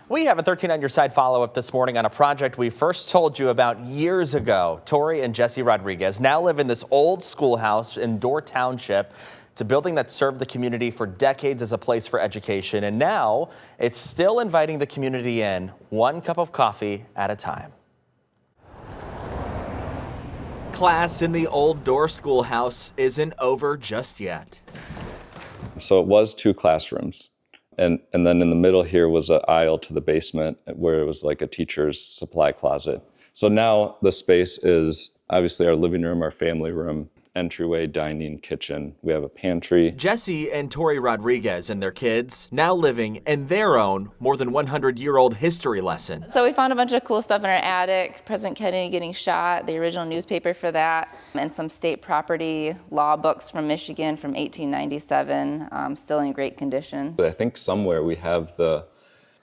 We have a 13 on your side follow-up this morning on a project we first told you about years ago. Tori and Jesse Rodriguez now live in this old schoolhouse in Dorr Township. It's a building that served the community for decades as a place for education, and now it's still inviting the community in, one cup of coffee at a time. Class in the old Dorr Schoolhouse isn't over just yet. So it was 2 classrooms. And then in the middle here was an aisle to the basement where it was like a teacher's supply closet. So now the space is obviously our living room, our family room, entryway, dining, kitchen. We have a pantry. Jesse and Tori Rodriguez and their kids now living in their own more than 100-year-old history lesson. So we found a bunch of cool stuff in our attic. President Kennedy getting shot, the original newspaper for that, and some state property law books from Michigan from 1897, still in great condition. I think somewhere we have the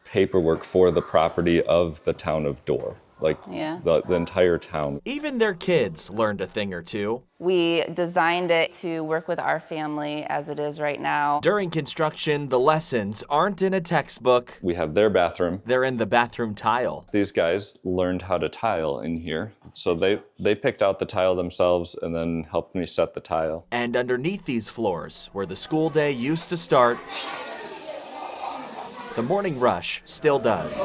paperwork for the property of the town of Dorr. The entire town. Even their kids learned a thing or two. We designed it to work with our family as it is right now. During construction, the lessons aren't in a textbook. We have their bathroom. They're in the bathroom tile. These guys learned how to tile in here. So they picked out the tile themselves and then helped me set the tile. And underneath these floors, where the school day used to start, the morning rush still does.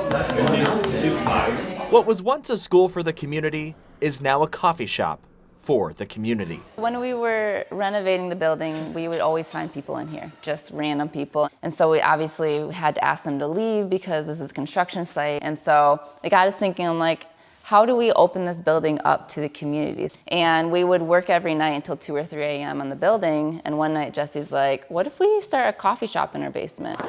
What was once a school for the community is now a coffee shop for the community. When we were renovating the building, we would always find people in here, just random people. And so we obviously had to ask them to leave because this is a construction site. And so it got us thinking, how do we open this building up to the community? And we would work every night until 2 or 3 a.m. on the building. And one night Jesse's like, what if we start a coffee shop in our basement?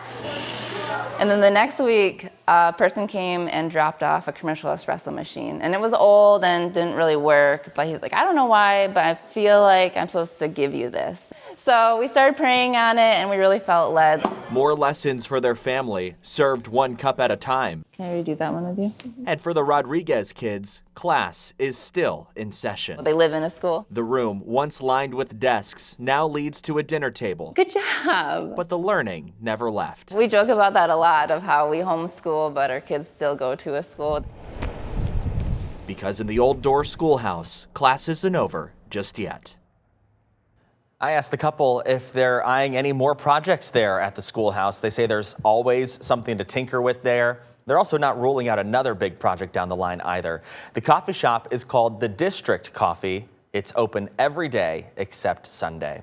And then the next week, a person came and dropped off a commercial espresso machine. And it was old and didn't really work. But he's like, I don't know why, but I feel like I'm supposed to give you this. So we started praying on it, and we really felt led. More lessons for their family, served 1 cup at a time. Can I redo that one with you? And for the Rodriguez kids, class is still in session. They live in a school. The room, once lined with desks, now leads to a dinner table. Good job. But the learning never left. We joke about that a lot, of how we homeschool, but our kids still go to a school. Because in the old Dorr Schoolhouse, class isn't over just yet. I asked the couple if they're eyeing any more projects there at the schoolhouse. They say there's always something to tinker with there. They're also not ruling out another big project down the line either. The coffee shop is called the District Coffee. It's open every day except Sunday.